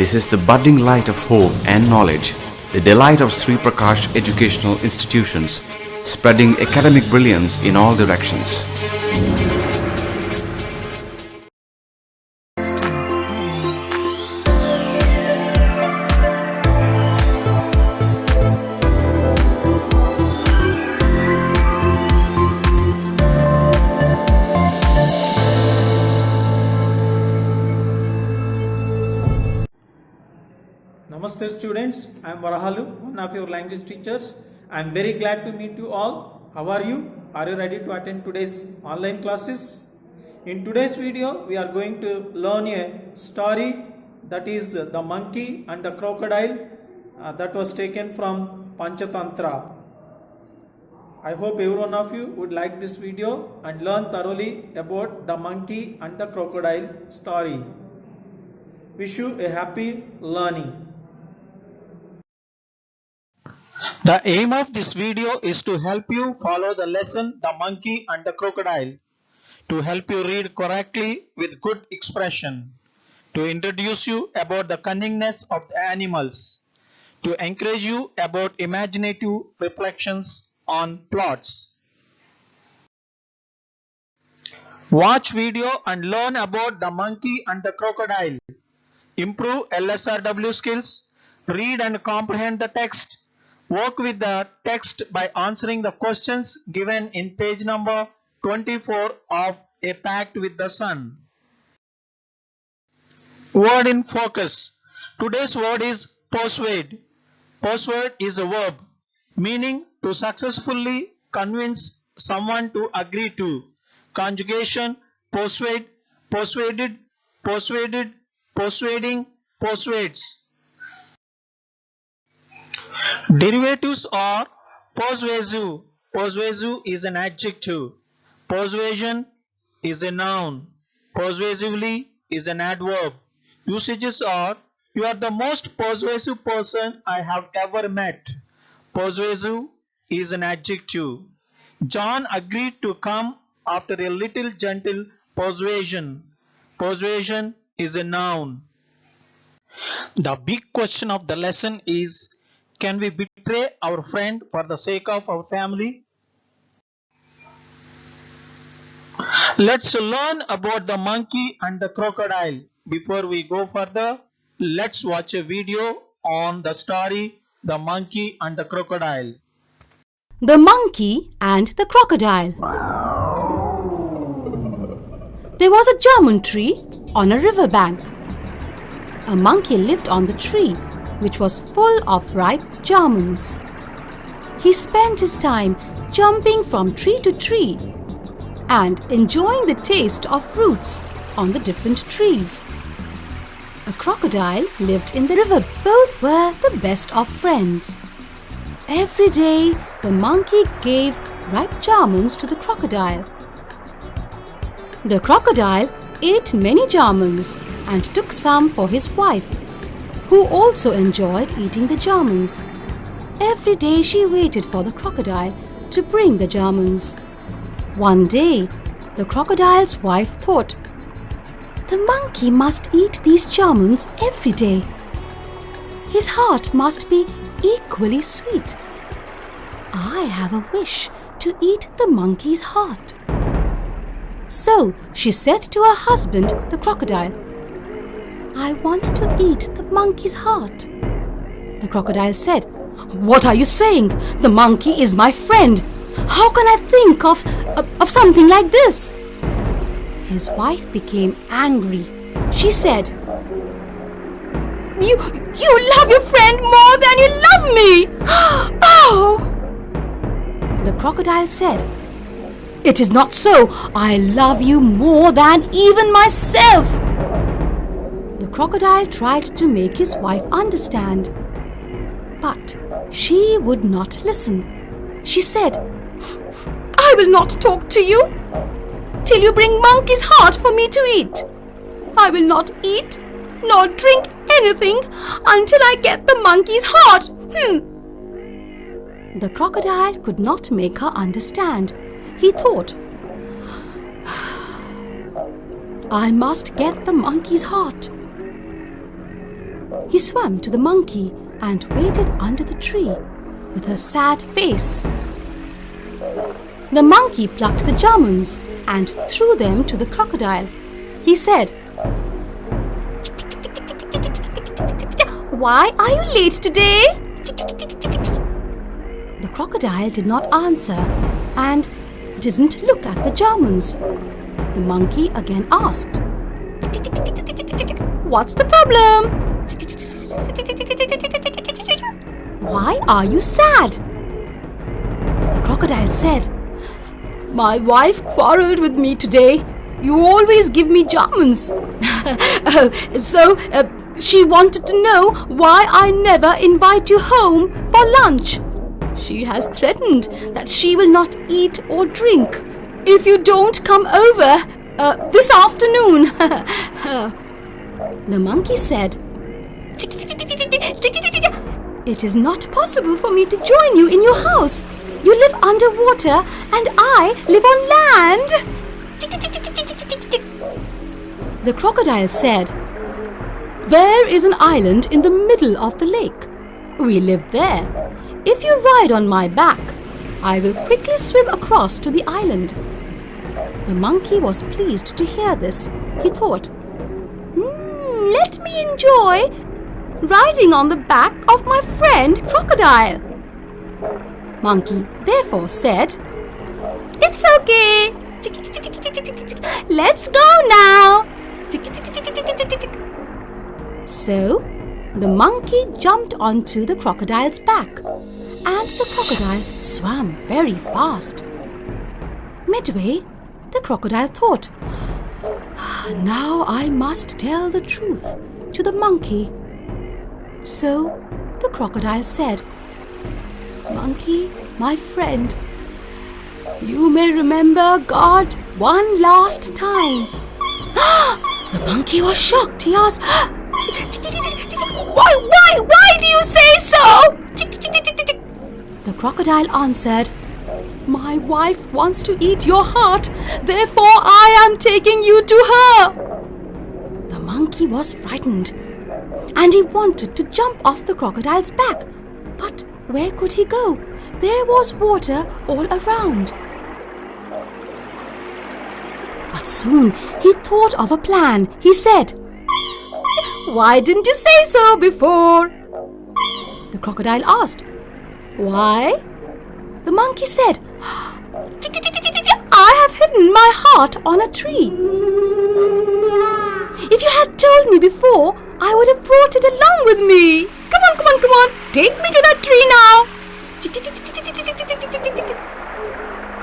This is the budding light of hope and knowledge, the delight of Sri Prakash Educational Institutions, spreading academic brilliance in all directions. Namaste students, I am Varahalu, one of your language teachers. I am very glad to meet you all. How are you? Are you ready to attend today's online classes? In today's video, we are going to learn a story, that is the monkey and the crocodile, that was taken from Panchatantra. I hope every one of you would like this video and learn thoroughly about the monkey and the crocodile story. Wish you a happy learning. The aim of this video is to help you follow the lesson The Monkey and the Crocodile, to help you read correctly with good expression, to introduce you about the cunningness of the animals, to encourage you about imaginative reflections on plots. Watch video and learn about the monkey and the crocodile. Improve LSRW skills, read and comprehend the text. Work with the text by answering the questions given in page number 24 of A Pact with the Sun. Word in focus. Today's word is persuade. Persuade is a verb meaning to successfully convince someone to agree to. Conjugation: persuade, persuaded, persuaded, persuading, persuades. Derivatives are persuasive. Persuasive is an adjective. Persuasion is a noun. Persuasively is an adverb. Usages are: you are the most persuasive person I have ever met. Persuasive is an adjective. John agreed to come after a little gentle persuasion. Persuasion is a noun. The big question of the lesson is, can we betray our friend for the sake of our family? Let's learn about the monkey and the crocodile. Before we go further, let's watch a video on the story The Monkey and the Crocodile. The Monkey and the Crocodile. There was a German tree on a river bank. A monkey lived on the tree, which was full of ripe Germans. He spent his time jumping from tree to tree and enjoying the taste of fruits on the different trees. A crocodile lived in the river. Both were the best of friends. Every day, the monkey gave ripe Germans to the crocodile. The crocodile ate many Germans and took some for his wife, who also enjoyed eating the Germans. Every day she waited for the crocodile to bring the Germans. One day, the crocodile's wife thought, the monkey must eat these Germans every day. His heart must be equally sweet. I have a wish to eat the monkey's heart. So she said to her husband, the crocodile, I want to eat the monkey's heart. The crocodile said, what are you saying? The monkey is my friend. How can I think of something like this? His wife became angry. She said, You love your friend more than you love me! Oh! The crocodile said, it is not so. I love you more than even myself. The crocodile tried to make his wife understand, but she would not listen. She said, I will not talk to you till you bring monkey's heart for me to eat. I will not eat nor drink anything until I get the monkey's heart. The crocodile could not make her understand. He thought, I must get the monkey's heart. He swam to the monkey and waited under the tree with a sad face. The monkey plucked the jamuns and threw them to the crocodile. He said, "Why are you late today?" The crocodile did not answer and didn't look at the jamuns. The monkey again asked, "What's the problem? Why are you sad?" The crocodile said, "My wife quarreled with me today. You always give me jamuns. So she wanted to know why I never invite you home for lunch. She has threatened that she will not eat or drink if you don't come over this afternoon." The monkey said, "It is not possible for me to join you in your house. You live underwater and I live on land." The crocodile said, "There is an island in the middle of the lake. We live there. If you ride on my back, I will quickly swim across to the island." The monkey was pleased to hear this. He thought, "Let me enjoy riding on the back of my friend crocodile." Monkey therefore said, "It's okay. Let's go now." So the monkey jumped onto the crocodile's back, and the crocodile swam very fast. Midway, the crocodile thought, "Now I must tell the truth to the monkey." So the crocodile said, "Monkey, my friend, you may remember God one last time." The monkey was shocked. He asked, Why do you say so?" The crocodile answered, "My wife wants to eat your heart, therefore I am taking you to her." The monkey was frightened and he wanted to jump off the crocodile's back. But where could he go? There was water all around. But soon he thought of a plan. He said, "Why didn't you say so before?" The crocodile asked, "Why?" The monkey said, "I have hidden my heart on a tree. If you had told me before, I would have brought it along with me. Come on, take me to that tree now."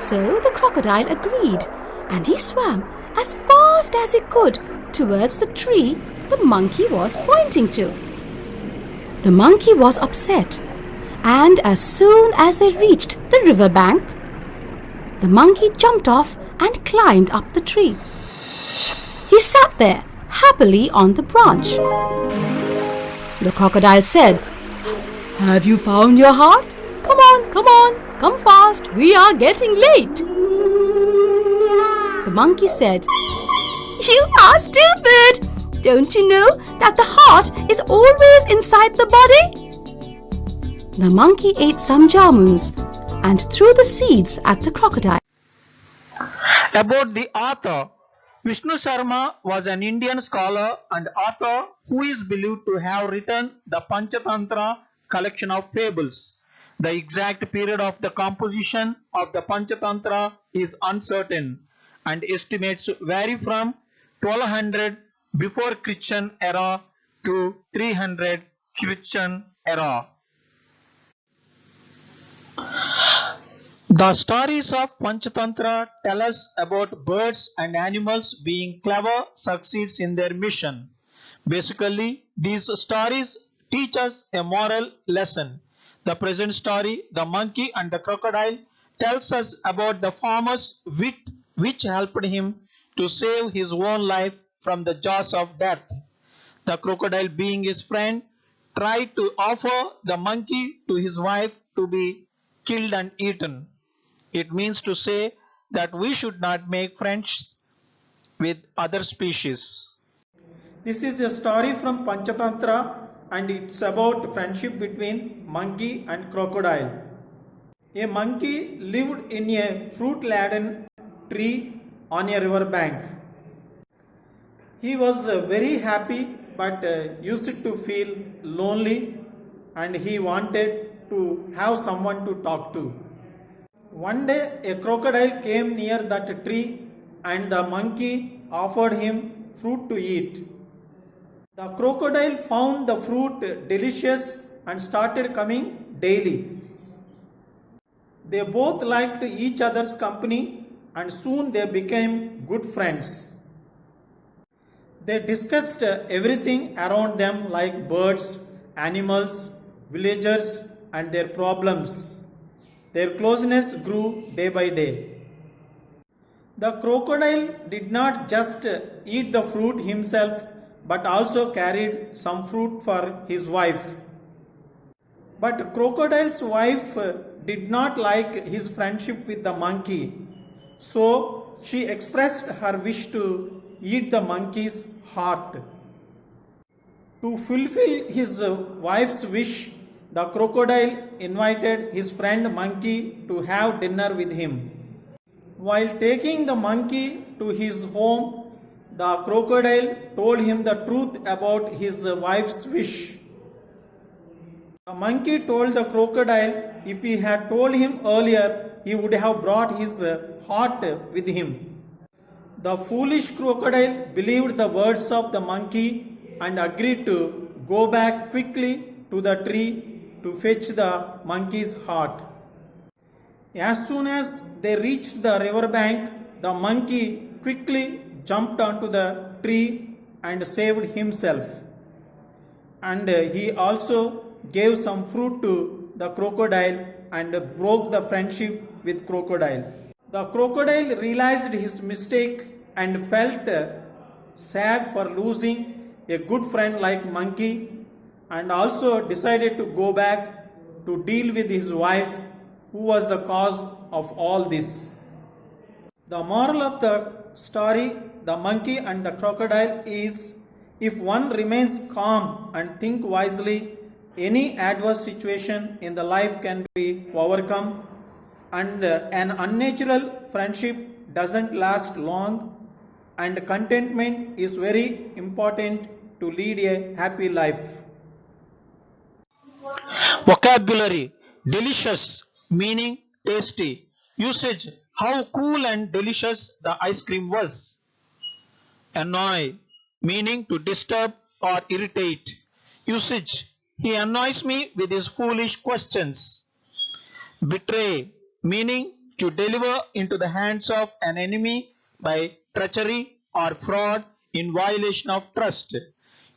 So the crocodile agreed, and he swam as fast as he could towards the tree the monkey was pointing to. The monkey was upset, and as soon as they reached the river bank, the monkey jumped off and climbed up the tree. He sat there happily on the branch. The crocodile said, "Have you found your heart? Come fast, we are getting late." The monkey said, "You are stupid! Don't you know that the heart is always inside the body?" The monkey ate some jamuns and threw the seeds at the crocodile. About the author, Vishnu Sharma was an Indian scholar and author who is believed to have written the Panchatantra collection of fables. The exact period of the composition of the Panchatantra is uncertain, and estimates vary from 1200 before Christian era to 300 Christian era. The stories of Panchatantra tell us about birds and animals being clever succeeds in their mission. Basically, these stories teach us a moral lesson. The present story, The Monkey and the Crocodile, tells us about the farmer's wit which helped him to save his own life from the jaws of death. The crocodile, being his friend, tried to offer the monkey to his wife to be killed and eaten. It means to say that we should not make friends with other species. This is a story from Panchatantra and it's about friendship between monkey and crocodile. A monkey lived in a fruit-laden tree on a river bank. He was very happy but used to feel lonely, and he wanted to have someone to talk to. One day a crocodile came near that tree and the monkey offered him fruit to eat. The crocodile found the fruit delicious and started coming daily. They both liked each other's company and soon they became good friends. They discussed everything around them like birds, animals, villagers and their problems. Their closeness grew day by day. The crocodile did not just eat the fruit himself but also carried some fruit for his wife. But crocodile's wife did not like his friendship with the monkey, so she expressed her wish to eat the monkey's heart. To fulfill his wife's wish, the crocodile invited his friend monkey to have dinner with him. While taking the monkey to his home, the crocodile told him the truth about his wife's wish. The monkey told the crocodile if he had told him earlier, he would have brought his heart with him. The foolish crocodile believed the words of the monkey and agreed to go back quickly to the tree to fetch the monkey's heart. As soon as they reached the river bank, the monkey quickly jumped onto the tree and saved himself. And he also gave some fruit to the crocodile and broke the friendship with crocodile. The crocodile realized his mistake and felt sad for losing a good friend like monkey, and also decided to go back to deal with his wife, who was the cause of all this. The moral of the story, the monkey and the crocodile, is if one remains calm and think wisely, any adverse situation in the life can be overcome, and an unnatural friendship doesn't last long, and contentment is very important to lead a happy life. Vocabulary: delicious, meaning tasty. Usage: how cool and delicious the ice cream was. Annoy, meaning to disturb or irritate. Usage: he annoys me with his foolish questions. Betray, meaning to deliver into the hands of an enemy by treachery or fraud in violation of trust.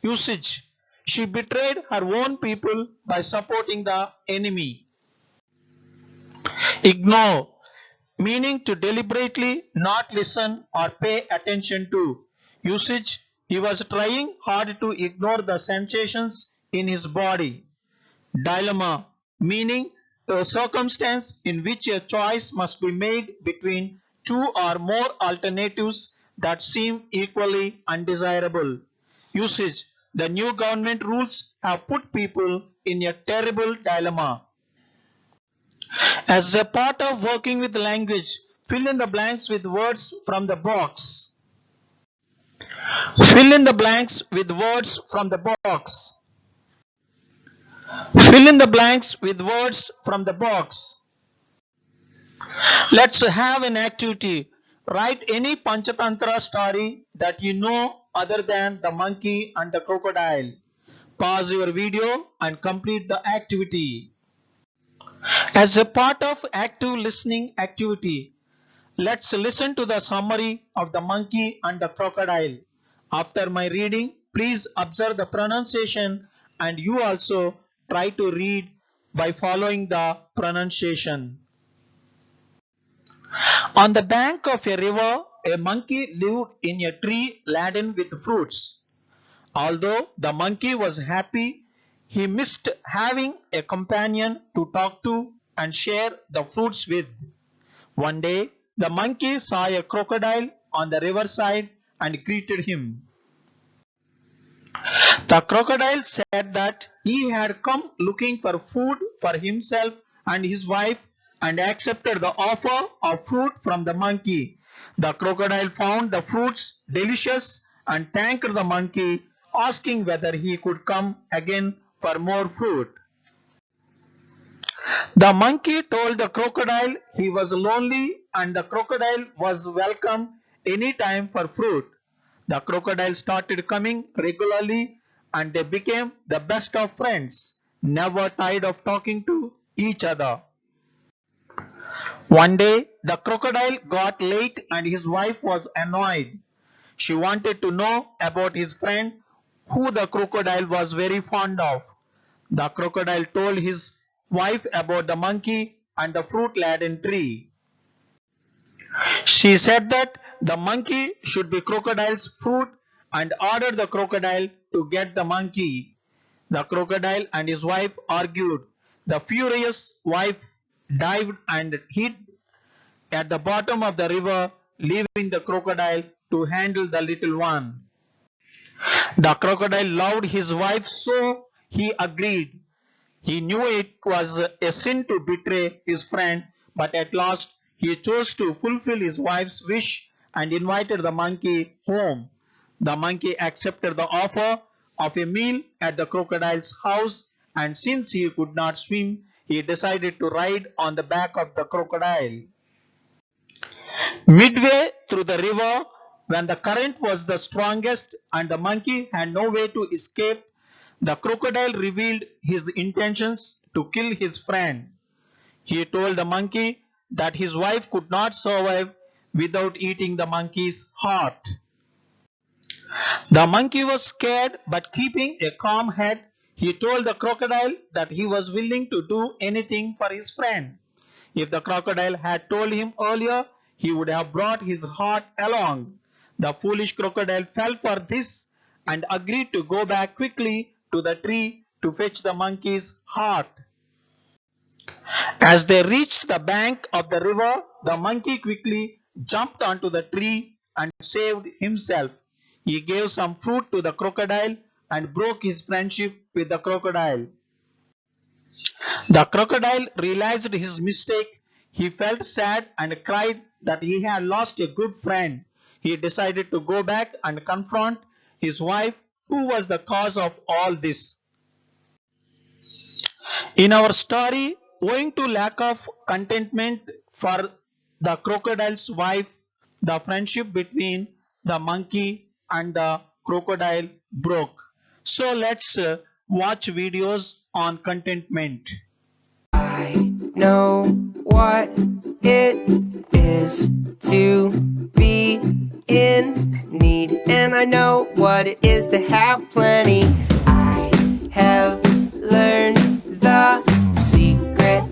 Usage: she betrayed her own people by supporting the enemy. Ignore, meaning to deliberately not listen or pay attention to. Usage: he was trying hard to ignore the sensations in his body. Dilemma, meaning a circumstance in which a choice must be made between two or more alternatives that seem equally undesirable. Usage: the new government rules have put people in a terrible dilemma. As a part of working with language, fill in the blanks with words from the box. Fill in the blanks with words from the box. Fill in the blanks with words from the box. Let's have an activity. Write any Panchatantra story that you know other than the monkey and the crocodile. Pause your video and complete the activity. As a part of active listening activity, let's listen to the summary of the monkey and the crocodile. After my reading, please observe the pronunciation and you also try to read by following the pronunciation. On the bank of a river, a monkey lived in a tree laden with fruits. Although the monkey was happy, he missed having a companion to talk to and share the fruits with. One day, the monkey saw a crocodile on the riverside and greeted him. The crocodile said that he had come looking for food for himself and his wife and accepted the offer of fruit from the monkey. The crocodile found the fruits delicious and thanked the monkey, asking whether he could come again for more fruit. The monkey told the crocodile he was lonely and the crocodile was welcome any time for fruit. The crocodile started coming regularly and they became the best of friends, never tired of talking to each other. One day, the crocodile got late and his wife was annoyed. She wanted to know about his friend who the crocodile was very fond of. The crocodile told his wife about the monkey and the fruit-laden tree. She said that the monkey should be crocodile's fruit and ordered the crocodile to get the monkey. The crocodile and his wife argued. The furious wife dived and hid at the bottom of the river, leaving the crocodile to handle the little one. The crocodile loved his wife, so he agreed. He knew it was a sin to betray his friend, but at last he chose to fulfill his wife's wish and invited the monkey home. The monkey accepted the offer of a meal at the crocodile's house, and since he could not swim, he decided to ride on the back of the crocodile. Midway through the river, when the current was the strongest and the monkey had no way to escape, the crocodile revealed his intentions to kill his friend. He told the monkey that his wife could not survive without eating the monkey's heart. The monkey was scared, but keeping a calm head, he told the crocodile that he was willing to do anything for his friend. If the crocodile had told him earlier, he would have brought his heart along. The foolish crocodile fell for this and agreed to go back quickly to the tree to fetch the monkey's heart. As they reached the bank of the river, the monkey quickly jumped onto the tree and saved himself. He gave some fruit to the crocodile and broke his friendship with the crocodile. The crocodile realized his mistake. He felt sad and cried that he had lost a good friend. He decided to go back and confront his wife, who was the cause of all this. In our story, owing to lack of contentment for the crocodile's wife, the friendship between the monkey and the crocodile broke. So let's watch videos on contentment. I know what it is to be in need, and I know what it is to have plenty. I have learned the secret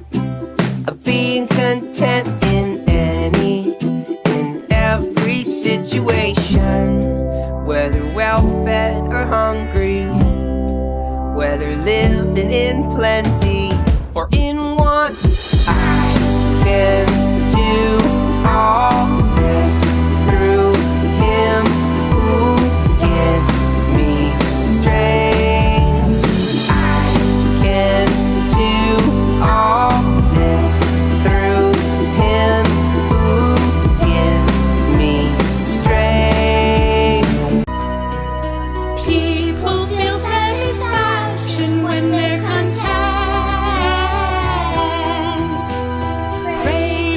of being content in every situation, whether well-fed or hungry, whether living in plenty or in want. I can do all this through Him who gives me strength. I can do all this through Him who gives me strength. People feel satisfaction when they're content. Praise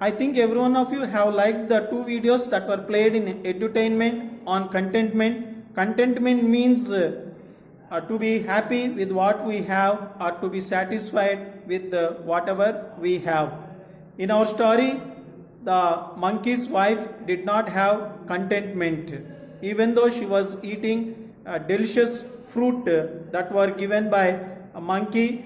I think every one of you have liked the two videos that were played in edutainment on contentment. Contentment means to be happy with what we have or to be satisfied with whatever we have. In our story, the monkey's wife did not have contentment. Even though she was eating delicious fruit that were given by a monkey,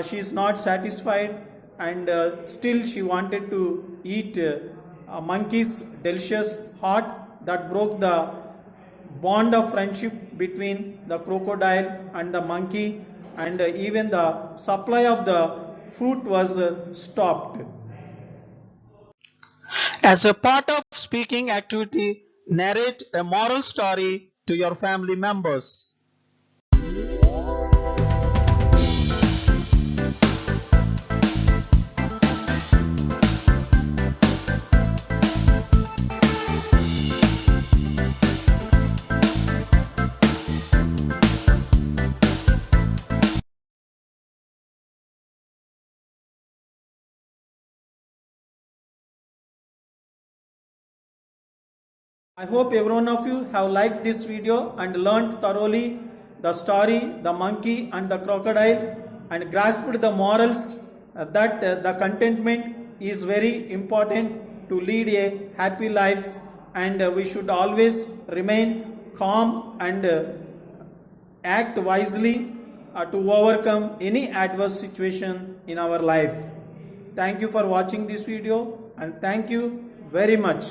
she is not satisfied, and still she wanted to eat a monkey's delicious heart. That broke the bond of friendship between the crocodile and the monkey, and even the supply of the fruit was stopped. As a part of speaking activity, narrate a moral story to your family members. I hope every one of you have liked this video and learned thoroughly the story, the monkey and the crocodile, and grasped the morals that the contentment is very important to lead a happy life, and we should always remain calm and act wisely to overcome any adverse situation in our life. Thank you for watching this video, and thank you very much.